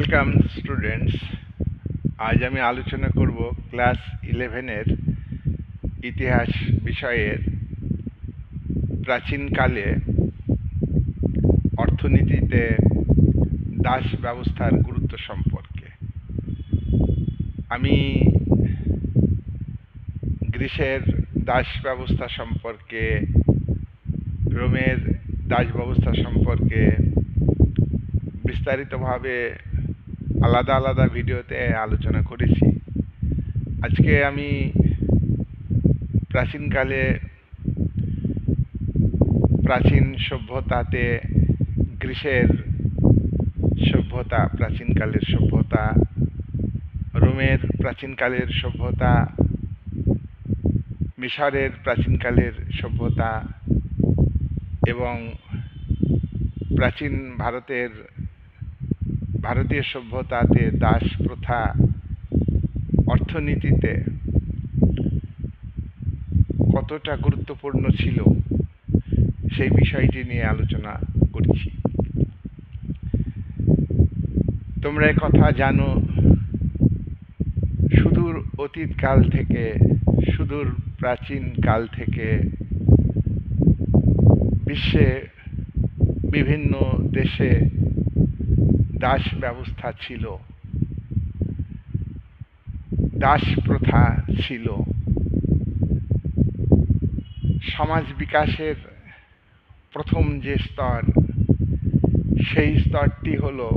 Welcome students. আজ আমি আলোচনা করব ক্লাস 11-এর ইতিহাস বিষয়ের প্রাচীনকালে অর্থনীতিতে দাস ব্যবস্থার গুরুত্ব সম্পর্কে। আমি গ্রিসের দাস ব্যবস্থা সম্পর্কে, রোমের দাস ব্যবস্থা সম্পর্কে বিস্তারিতভাবে আলাদা আলাদা ভিডিওতে আলোচনা করেছি। আজকে আমি প্রাচীনকালে প্রাচীন সভ্যতাতে গ্রিসের সভ্যতা, প্রাচীনকালের সভ্যতা, রোমের প্রাচীনকালের সভ্যতা, মিশরের প্রাচীনকালের সভ্যতা এবং প্রাচীন ভারতীয় সভ্যতাতে দাস প্রথা অর্থনীতিতে কতটা গুরুত্বপূর্ণ ছিল সেই বিষয়টি নিয়ে আলোচনা করছি। তোমরা কথা জানো, সুদূর অতীতকাল থেকে, সুদূর প্রাচীন কাল থেকে বিশ্বে বিভিন্ন দেশে দাস ব্যবস্থা ছিল, দাস প্রথা ছিল। সমাজ বিকাশের প্রথম যে স্তর, সেই স্তরটি হলো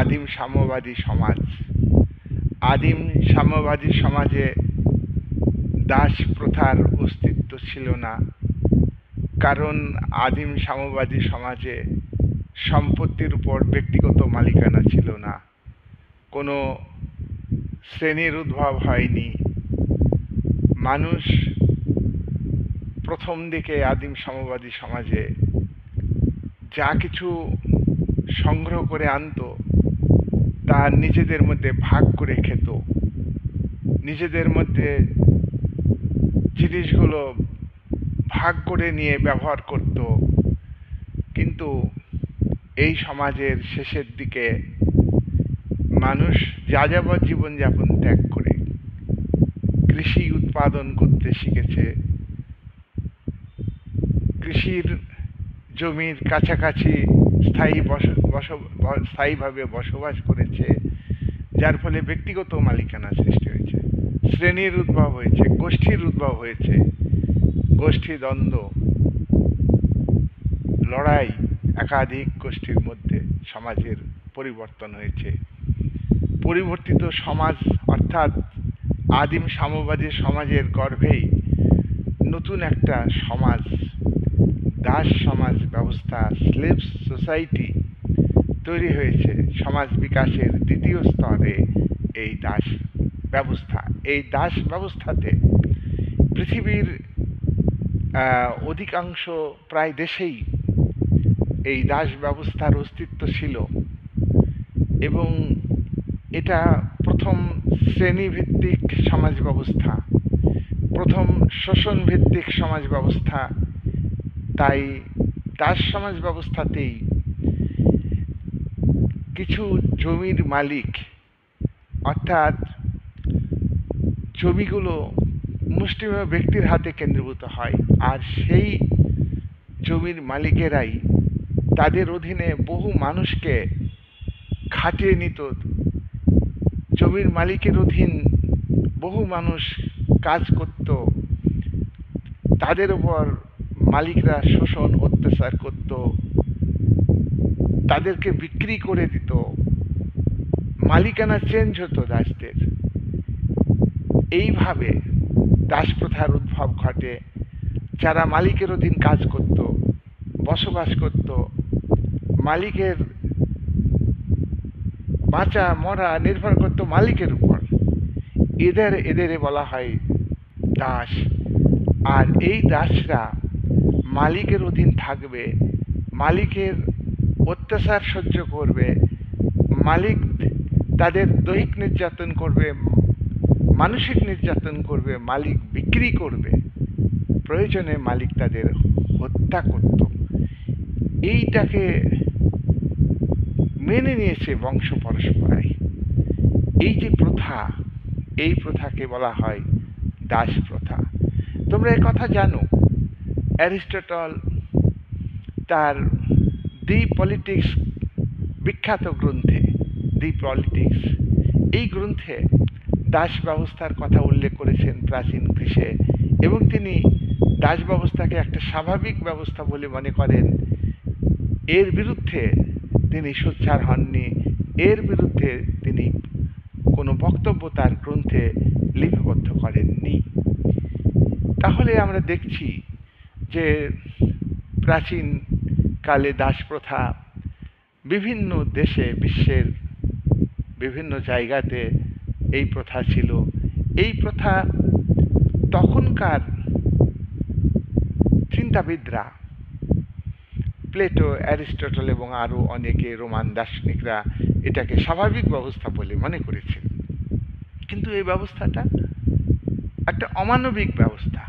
আদিম সাম্যবাদী সমাজ। আদিম সাম্যবাদী সমাজে দাস প্রথার অস্তিত্ব ছিল না, কারণ আদিম সাম্যবাদী সমাজে সম্পত্তির উপর ব্যক্তিগত মালিকানা ছিল না, কোনো শ্রেণীর উদ্ভব হয়নি। মানুষ প্রথম দিকে আদিম সাম্যবাদী সমাজে যা কিছু সংগ্রহ করে আনতো তা নিজেদের মধ্যে ভাগ করে খেত, নিজেদের মধ্যে জিনিসগুলো ভাগ করে নিয়ে ব্যবহার করত। কিন্তু এই সমাজের শেষের দিকে মানুষ যাযাবর জীবনযাপন ত্যাগ করে কৃষি উৎপাদন করতে শিখেছে, কৃষির জমির কাছাকাছি স্থায়ীভাবে বসবাস করেছে, যার ফলে ব্যক্তিগত মালিকানা সৃষ্টি হয়েছে, শ্রেণীর উদ্ভব হয়েছে, গোষ্ঠীর উদ্ভব হয়েছে, গোষ্ঠী দ্বন্দ্ব, লড়াই, একাধিক গোষ্ঠীর মধ্যে সমাজের পরিবর্তন হয়েছে। পরিবর্তিত সমাজ অর্থাৎ আদিম সাম্যবাদী সমাজের গর্ভেই নতুন একটা সমাজ, দাস সমাজ ব্যবস্থা, স্লেভ সোসাইটি তৈরি হয়েছে। সমাজ বিকাশের দ্বিতীয় স্তরে এই দাস ব্যবস্থা। এই দাস ব্যবস্থাতে পৃথিবীর অধিকাংশ প্রায় দেশেই এই দাস ব্যবস্থার অস্তিত্ব ছিল এবং এটা প্রথম শ্রেণীভিত্তিক সমাজ ব্যবস্থা, প্রথম শোষণ ভিত্তিক সমাজ ব্যবস্থা। তাই দাস সমাজ ব্যবস্থাতেই কিছু জমির মালিক, অর্থাৎ জমিগুলো মুষ্টিমেয় ব্যক্তির হাতে কেন্দ্রীভূত হয়, আর সেই জমির মালিকেরাই তাদের অধীনে বহু মানুষকে খাটিয়ে নিত। জমির মালিকের অধীন বহু মানুষ কাজ করত, তাদের উপর মালিকরা শোষণ অত্যাচার করত, তাদেরকে বিক্রি করে দিত, মালিকানা চেঞ্জ হতো দাসদের। এইভাবে দাস প্রথার উদ্ভব ঘটে। যারা মালিকের অধীন কাজ করত, বসবাস করত, মালিকের বাঁচা মরা নির্ভর করত মালিকের উপর, এদের বলা হয় দাস। আর এই দাসরা মালিকের অধীন থাকবে, মালিকের অত্যাচার সহ্য করবে, মালিক তাদের দৈহিক নির্যাতন করবে, মানসিক নির্যাতন করবে, মালিক বিক্রি করবে, প্রয়োজনে মালিক তাদের হত্যা করত। এইটাকে মেনে নিয়েছে বংশ পরম্পরায়। এই যে প্রথা, এই প্রথাকে বলা হয় দাস প্রথা। তোমরা এ কথা জানো, অ্যারিস্টটল তার দি পলিটিক্স বিখ্যাত গ্রন্থে, দি পলিটিক্স, এই গ্রন্থে দাস ব্যবস্থার কথা উল্লেখ করেছেন প্রাচীন গ্রীসে, এবং তিনি দাস ব্যবস্থাকে একটা স্বাভাবিক ব্যবস্থা বলে মনে করেন। এর বিরুদ্ধে তিনি সোচ্চার হননি, এর বিরুদ্ধে তিনি কোনো বক্তব্য তার গ্রন্থে লিপিবদ্ধ করেননি। তাহলে আমরা দেখছি যে প্রাচীন কালে দাস প্রথা বিভিন্ন দেশে, বিশ্বের বিভিন্ন জায়গাতে এই প্রথা ছিল। এই প্রথা তখনকার চিন্তাবিদরা, প্লেটো, অ্যারিস্টটল এবং আরও অনেকে, রোমান দার্শনিকরা এটাকে স্বাভাবিক ব্যবস্থা বলে মনে করেছেন। কিন্তু এই ব্যবস্থাটা একটা অমানবিক ব্যবস্থা।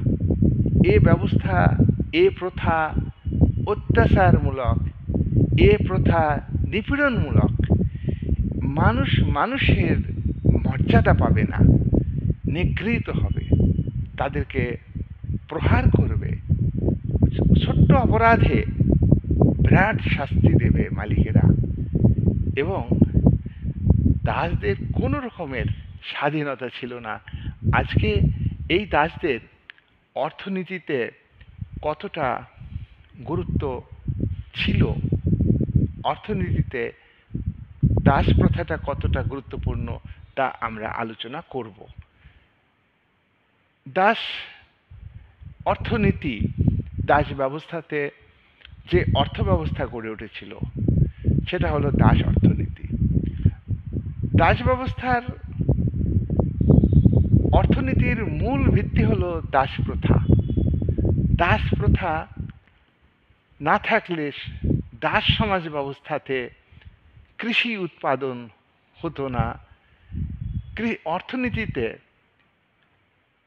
এ ব্যবস্থা, এ প্রথা অত্যাচারমূলক, এ প্রথা নিপীড়নমূলক। মানুষ মানুষের মর্যাদা পাবে না, নিগৃহীত হবে, তাদেরকে প্রহার করবে, ছোট্ট অপরাধে বিরাট শাস্তি দেবে মালিকেরা, এবং দাসদের কোনো রকমের স্বাধীনতা ছিল না। আজকে এই দাসদের অর্থনীতিতে কতটা গুরুত্ব ছিল, অর্থনীতিতে দাস প্রথাটা কতটা গুরুত্বপূর্ণ, তা আমরা আলোচনা করব। দাস অর্থনীতি, দাস ব্যবস্থাতে যে অর্থ ব্যবস্থা গড়ে উঠেছিল সেটা হলো দাস অর্থনীতি। দাস ব্যবস্থার অর্থনীতির মূল ভিত্তি হলো দাস প্রথা। দাস প্রথা না থাকলে দাস সমাজ ব্যবস্থাতে কৃষি উৎপাদন হতো না। অর্থনীতিতে,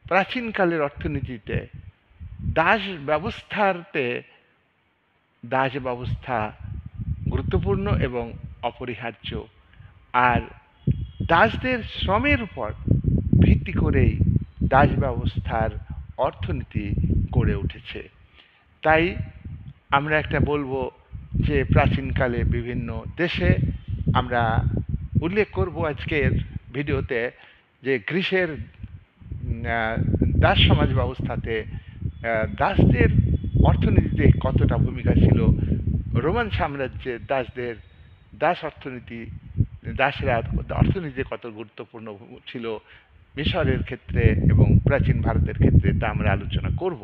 প্রাচীনকালের অর্থনীতিতে দাস ব্যবস্থাতে, দাস ব্যবস্থা গুরুত্বপূর্ণ এবং অপরিহার্য। আর দাসদের শ্রমের উপর ভিত্তি করেই দাস ব্যবস্থার অর্থনীতি গড়ে উঠেছে। তাই আমরা একটা বলবো যে প্রাচীনকালে বিভিন্ন দেশে, আমরা উল্লেখ করব আজকের ভিডিওতে, যে গ্রীসের দাস সমাজ ব্যবস্থাতে দাসদের অর্থনীতিতে কতটা ভূমিকা ছিল, রোমান সাম্রাজ্যে দাসদের, দাস অর্থনীতি, দাসরা অর্থনীতিতে কত গুরুত্বপূর্ণ ছিল মিশরের ক্ষেত্রে এবং প্রাচীন ভারতের ক্ষেত্রে, তা আমরা আলোচনা করব।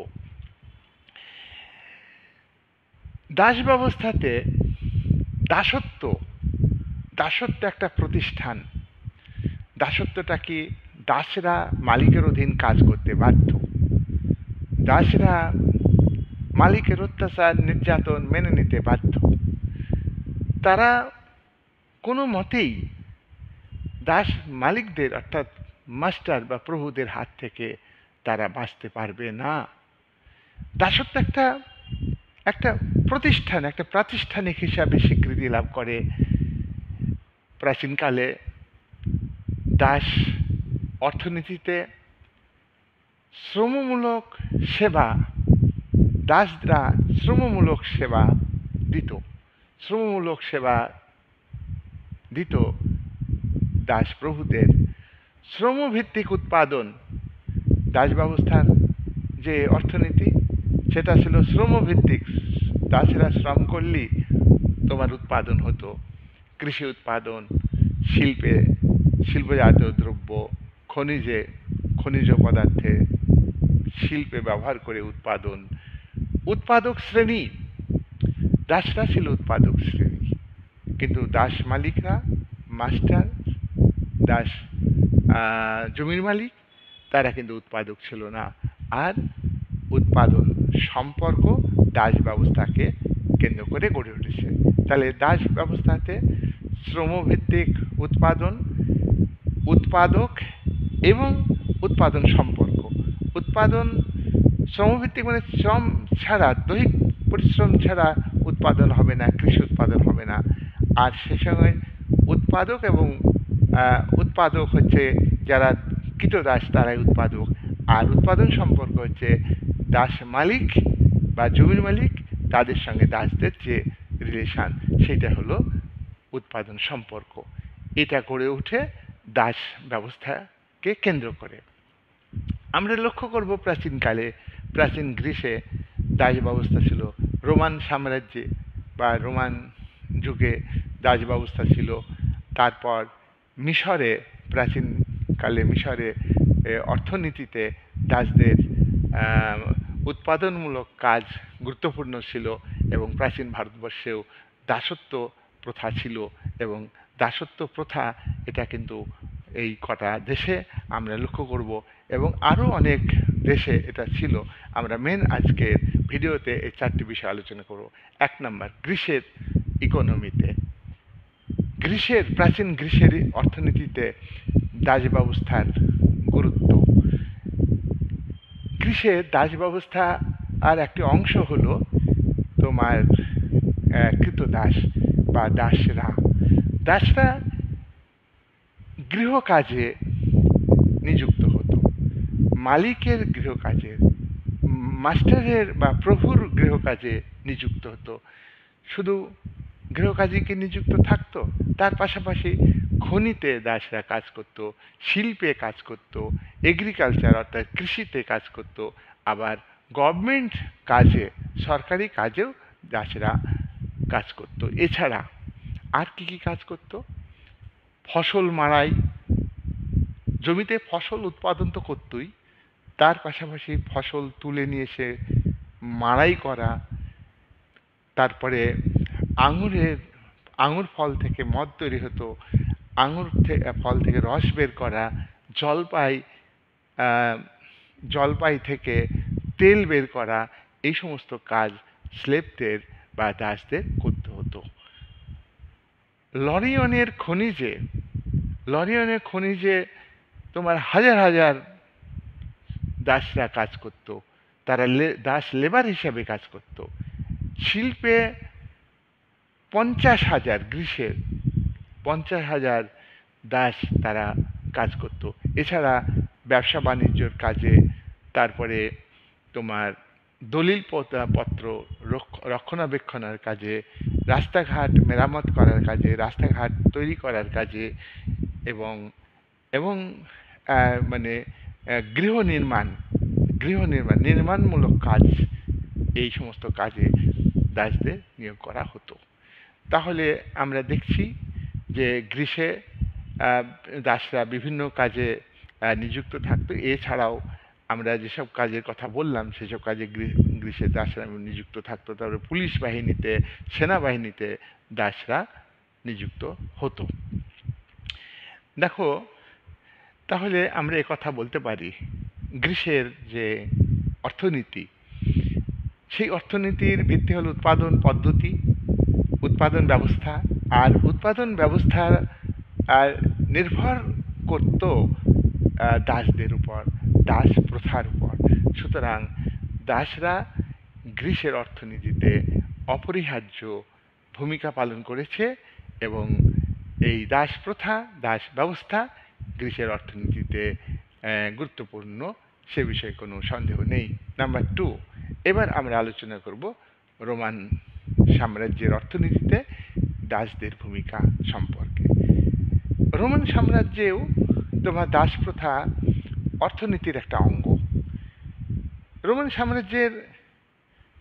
দাস ব্যবস্থাতে দাসত্ব, দাসত্ব একটা প্রতিষ্ঠান। দাসত্বটা কি? দাসরা মালিকের অধীন কাজ করতে বাধ্য। দাসরা মালিকের অত্যাচার, নির্যাতন মেনে নিতে বাধ্য। তারা কোনো মতেই দাস মালিকদের, অর্থাৎ মাস্টার বা প্রভুদের হাত থেকে তারা বাঁচতে পারবে না। দাসত্ব একটা প্রতিষ্ঠান, একটা প্রাতিষ্ঠানিক হিসাবে স্বীকৃতি লাভ করে। প্রাচীনকালে দাস অর্থনীতিতে শ্রমমূলক সেবা, দাসরা শ্রমমূলক সেবা দিত, শ্রমমূলক সেবা দিত দাস প্রভুদের। শ্রমভিত্তিক উৎপাদন, দাস ব্যবস্থার যে অর্থনীতি সেটা ছিল শ্রমভিত্তিক। দাসরা শ্রম করলেই তোমার উৎপাদন হতো। কৃষি উৎপাদন, শিল্পে, শিল্পজাত দ্রব্য, খনিজ পদার্থে, শিল্পে ব্যবহার করে উৎপাদন। উৎপাদক শ্রেণী, দাসরা ছিল উৎপাদক শ্রেণী, কিন্তু দাস মালিকরা, মাস্টার, দাস জমির মালিক, তারা কিন্তু উৎপাদক ছিল না। আর উৎপাদন সম্পর্ক দাস ব্যবস্থাকে কেন্দ্র করে গড়ে উঠেছে। তাহলে দাস ব্যবস্থাতে শ্রমভিত্তিক উৎপাদন, উৎপাদক এবং উৎপাদন সম্পর্ক। উৎপাদন শ্রমভিত্তিক মানে শ্রম ছাড়া, দৈহিক পরিশ্রম ছাড়া উৎপাদন হবে না, কৃষি উৎপাদন হবে না। আর সে সময় উৎপাদক এবং উৎপাদক হচ্ছে যারা কৃতদাস তারাই উৎপাদক, আর উৎপাদন সম্পর্ক হচ্ছে দাস মালিক বা জমির মালিক তাদের সঙ্গে দাসদের যে রিলেশান সেটা হলো উৎপাদন সম্পর্ক। এটা গড়ে ওঠে দাস ব্যবস্থাকে কেন্দ্র করে। আমরা লক্ষ্য করব প্রাচীনকালে, প্রাচীন গ্রিসে দাস ব্যবস্থা ছিল, রোমান সাম্রাজ্যে বা রোমান যুগে দাস ব্যবস্থা ছিল, তারপর মিশরে, প্রাচীনকালে মিশরে অর্থনীতিতে দাসদের উৎপাদনমূলক কাজ গুরুত্বপূর্ণ ছিল, এবং প্রাচীন ভারতবর্ষেও দাসত্ব প্রথা ছিল, এবং দাসত্ব প্রথা এটা কিন্তু এই কটা দেশে আমরা লক্ষ্য করব, এবং আরও অনেক দেশে এটা ছিল। আমরা মেন আজকের ভিডিওতে এই চারটি বিষয় আলোচনা করব। 1 নম্বর, গ্রিসের ইকোনমিতে, প্রাচীন গ্রিসের অর্থনীতিতে দাস ব্যবস্থার গুরুত্ব। গ্রিসের দাস ব্যবস্থা আর একটি অংশ হলো তোমার কৃতদাস বা দাসরা। দাসরা গৃহকাজে নিযুক্ত হতো, মালিকের গৃহকাজে, মাস্টারের বা প্রভুর গৃহকাজে নিযুক্ত হতো। শুধু গৃহকাজে কি নিযুক্ত থাকতো, তার পাশাপাশি খনিতে দাসরা কাজ করত, শিল্পে কাজ করত, এগ্রিকালচার অর্থাৎ কৃষিতে কাজ করত, আবার গভর্নমেন্ট কাজে, সরকারি কাজেও দাসরা কাজ করত। এছাড়া আর কি কি কাজ করত? ফসল মাড়াই, জমিতে ফসল উৎপাদন তো করতই, তার পাশাপাশি ফসল তুলে নিয়ে এসে মাড়াই করা, তারপরে আঙুর ফল থেকে মদ তৈরি হতো, ফল থেকে রস বের করা, জলপাই থেকে তেল বের করা, এই সমস্ত কাজ স্লেভদের বা দাসদের করতে হতো। লরিয়নের খনিজে তোমার হাজার হাজার দাসরা কাজ করত, তারা দাস লেবার হিসাবে কাজ করত। শিল্পে 50,000 গ্রিসের 50,000 দাস তারা কাজ করত। এছাড়া ব্যবসা বাণিজ্যর কাজে, তারপরে তোমার দলিল পত্র রক্ষণাবেক্ষণের কাজে, রাস্তাঘাট মেরামত করার কাজে, রাস্তাঘাট তৈরি করার কাজে, এবং এবং মানে গৃহ নির্মাণমূলক কাজ, এই সমস্ত কাজে দাসদের নিয়োগ করা হতো। তাহলে আমরা দেখছি যে গ্রিসে দাসরা বিভিন্ন কাজে নিযুক্ত থাকতো। এছাড়াও আমরা যেসব কাজের কথা বললাম সেসব কাজে গ্রিসের দাসরা নিযুক্ত থাকতো। তারপরে পুলিশ বাহিনীতে, সেনাবাহিনীতে দাসরা নিযুক্ত হতো। দেখো, তাহলে আমরা কথা বলতে পারি গ্রিসের যে অর্থনীতি, সেই অর্থনীতির ভিত্তি হলো উৎপাদন পদ্ধতি, উৎপাদন ব্যবস্থা, আর উৎপাদন ব্যবস্থার নির্ভর করত দাসদের উপর, দাস প্রথার উপর। সুতরাং দাসরা গ্রিসের অর্থনীতিতে অপরিহার্য ভূমিকা পালন করেছে, এবং এই দাস প্রথা, দাস ব্যবস্থা গ্রিসের অর্থনীতিতে গুরুত্বপূর্ণ, সে বিষয়ে কোনো সন্দেহ নেই। নাম্বার 2, এবার আমরা আলোচনা করব রোমান সাম্রাজ্যের অর্থনীতিতে দাসদের ভূমিকা সম্পর্কে। রোমান সাম্রাজ্যেও তোমার দাস প্রথা অর্থনীতির একটা অঙ্গ। রোমান সাম্রাজ্যের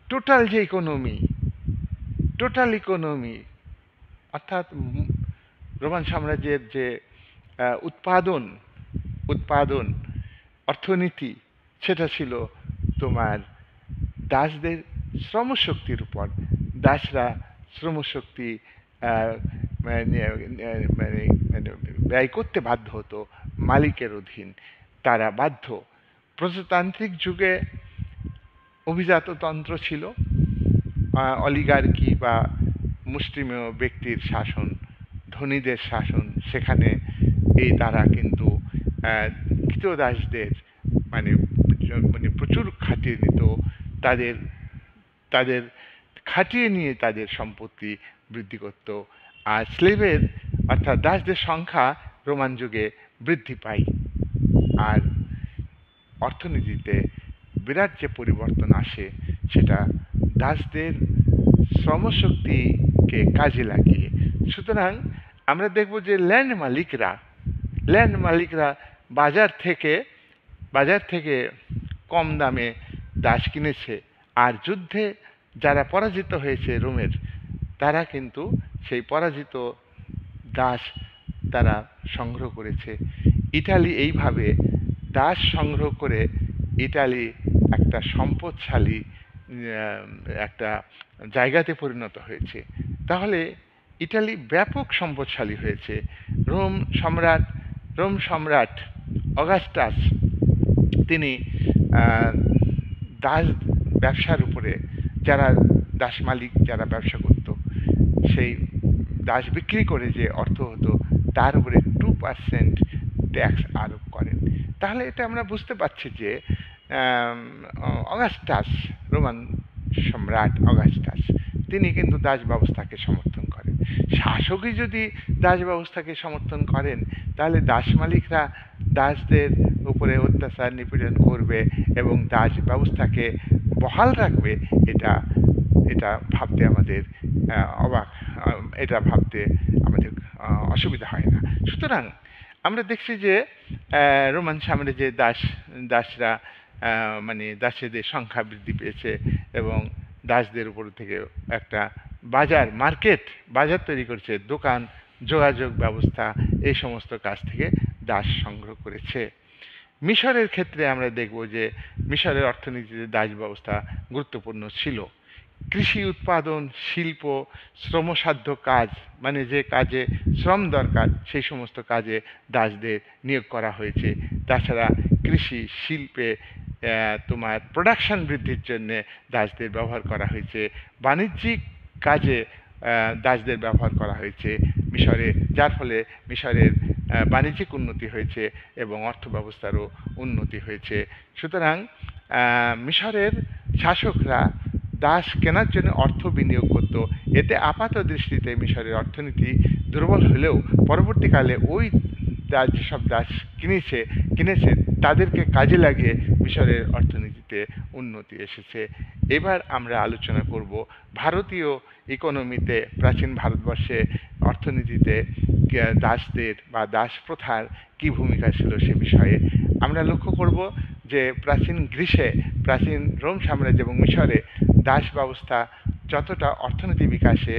টোটাল ইকোনমি অর্থাৎ রোমান সাম্রাজ্যের যে উৎপাদন অর্থনীতি, সেটা ছিল তোমার দাসদের শ্রমশক্তির উপর। দাসরা শ্রমশক্তি ব্যয় করতে বাধ্য হতো মালিকের অধীন, তারা বাধ্য। প্রজাতান্ত্রিক যুগে অভিজাততন্ত্র ছিল, অলিগার্কি বা মুষ্টিমেয় ব্যক্তির শাসন, ধনীদের শাসন, সেখানে তারা কিন্তু কৃতদাসদের মানে প্রচুর খাটিয়ে নিত, তাদের খাটিয়ে নিয়ে তাদের সম্পত্তি বৃদ্ধি করত। আর স্লেভের অর্থাৎ দাসদের সংখ্যা রোমান যুগে বৃদ্ধি পায়। আর অর্থনীতিতে বিরাট যে পরিবর্তন আসে সেটা দাসদের শ্রমশক্তিকে কাজে লাগিয়ে। সুতরাং আমরা দেখব যে ল্যান্ড মালিকরা বাজার থেকে কম দামে দাস কিনেছে, আর যুদ্ধে যারা পরাজিত হয়েছে রোমের, তারা কিন্তু সেই পরাজিত দাস তারা সংগ্রহ করেছে। ইটালি এইভাবে দাস সংগ্রহ করে ইটালি একটা সম্পদশালী একটা জায়গাতে পরিণত হয়েছে। তাহলে ইটালি ব্যাপক সম্পদশালী হয়েছে। রোম সম্রাট অগাস্টাস তিনি দাস ব্যবসার উপরে দাস মালিক যারা ব্যবসা করত, সেই দাস বিক্রি করে যে অর্থ হতো তার উপরে 2% ট্যাক্স আরোপ করেন। তাহলে এটা আমরা বুঝতে পারছি যে রোমান সম্রাট অগাস্টাস তিনি কিন্তু দাস ব্যবস্থাকে সমর্থন করেন। শাসকই যদি দাস ব্যবস্থাকে সমর্থন করেন, তাহলে দাস মালিকরা দাসদের উপরে অত্যাচার নিপীড়ন করবে এবং দাস ব্যবস্থাকে বহাল রাখবে, এটা ভাবতে আমাদের আমাদের অসুবিধা হয় না। সুতরাং আমরা দেখছি যে রোমান সাম্রাজ্যে দাসরা মানে দাসীদের সংখ্যা বৃদ্ধি পেয়েছে এবং দাসদের উপর থেকে একটা বাজার তৈরি করেছে, দোকান, যোগাযোগ ব্যবস্থা, এই সমস্ত কাজ থেকে দাস সংগ্রহ করেছে। মিশরের ক্ষেত্রে আমরা দেখব যে মিশরের অর্থনীতিতে দাস ব্যবস্থা গুরুত্বপূর্ণ ছিল। কৃষি উৎপাদন, শিল্প, শ্রমসাধ্য কাজ, মানে যে কাজে শ্রম দরকার সেই সমস্ত কাজে দাসদের নিয়োগ করা হয়েছে। তাছাড়া কৃষি শিল্পে তোমার প্রোডাকশন বৃদ্ধির জন্য দাসদের ব্যবহার করা হয়েছে। বাণিজ্যিক কাজে দাসদের ব্যবহার করা হয়েছে মিশরে, যার ফলে মিশরের বাণিজ্যিক উন্নতি হয়েছে এবং অর্থ ব্যবস্থারও উন্নতি হয়েছে। সুতরাং মিশরের শাসকরা দাস কেনার জন্য অর্থ বিনিয়োগ করত। এতে আপাত দৃষ্টিতে মিশরের অর্থনীতি দুর্বল হলেও পরবর্তীকালে ওই যেসব দাস কিনেছে তাদেরকে কাজে লাগিয়ে মিশরের অর্থনীতিতে উন্নতি এসেছে। এবার আমরা আলোচনা করব ভারতীয় ইকোনমিতে, প্রাচীন ভারতবর্ষে অর্থনীতিতে দাসদের বা দাস প্রথার কী ভূমিকা ছিল সে বিষয়ে। আমরা লক্ষ্য করব যে প্রাচীন রোম সাম্রাজ্য এবং মিশরে দাস ব্যবস্থা যতটা অর্থনীতি বিকাশে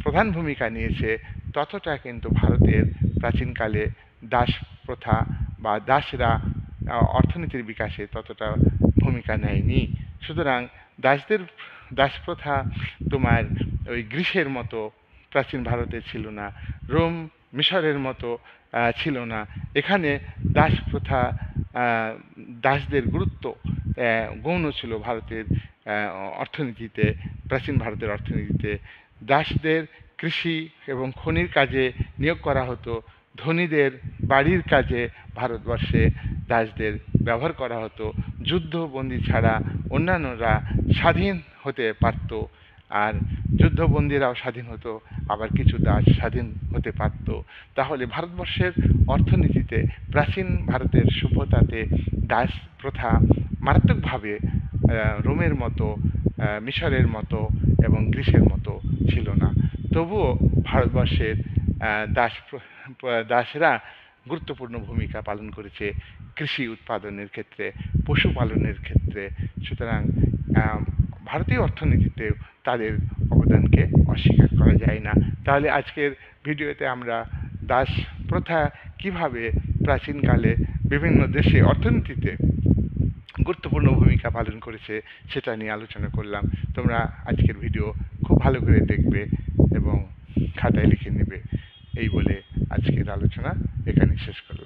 প্রধান ভূমিকা নিয়েছে, ততটা কিন্তু ভারতের প্রাচীনকালে দাস প্রথা বা দাসরা অর্থনীতির বিকাশে ততটা ভূমিকা নেয়নি। সুতরাং দাস প্রথা তোমার ওই গ্রীসের মতো প্রাচীন ভারতে ছিল না, মিশরের মতো ছিল না। এখানে দাস প্রথা, দাসদের গুরুত্ব গৌণ ছিল ভারতের অর্থনীতিতে, প্রাচীন ভারতের অর্থনীতিতে। দাসদের কৃষি এবং খনির কাজে নিয়োগ করা হতো। ধনীদের বাড়ির কাজে ভারতবর্ষে দাসদের ব্যবহার করা হতো। যুদ্ধবন্দী ছাড়া অন্যান্যরা স্বাধীন হতে পারত, আর যুদ্ধবন্দীরাও স্বাধীন হতো, আবার কিছু দাস স্বাধীন হতে পারত। তাহলে ভারতবর্ষের অর্থনীতিতে, প্রাচীন ভারতের সভ্যতাতে দাস প্রথা মারাত্মকভাবে রোমের মতো, মিশরের মতো এবং গ্রিসের মতো ছিল না। তবুও ভারতবর্ষের দাসরা গুরুত্বপূর্ণ ভূমিকা পালন করেছে কৃষি উৎপাদনের ক্ষেত্রে, পশুপালনের ক্ষেত্রে। সুতরাং ভারতীয় অর্থনীতিতেও তাদের অবদানকে অস্বীকার করা যায় না। তাহলে আজকের ভিডিওতে আমরা দাস প্রথা কিভাবে প্রাচীনকালে বিভিন্ন দেশে অর্থনীতিতে গুরুত্বপূর্ণ ভূমিকা পালন করেছে সেটা নিয়ে আলোচনা করলাম। তোমরা আজকের ভিডিও খুব ভালো করে দেখবে এবং খাতায় লিখে নেবে। এই বলে আজকের আলোচনা এখানে শেষ করলাম।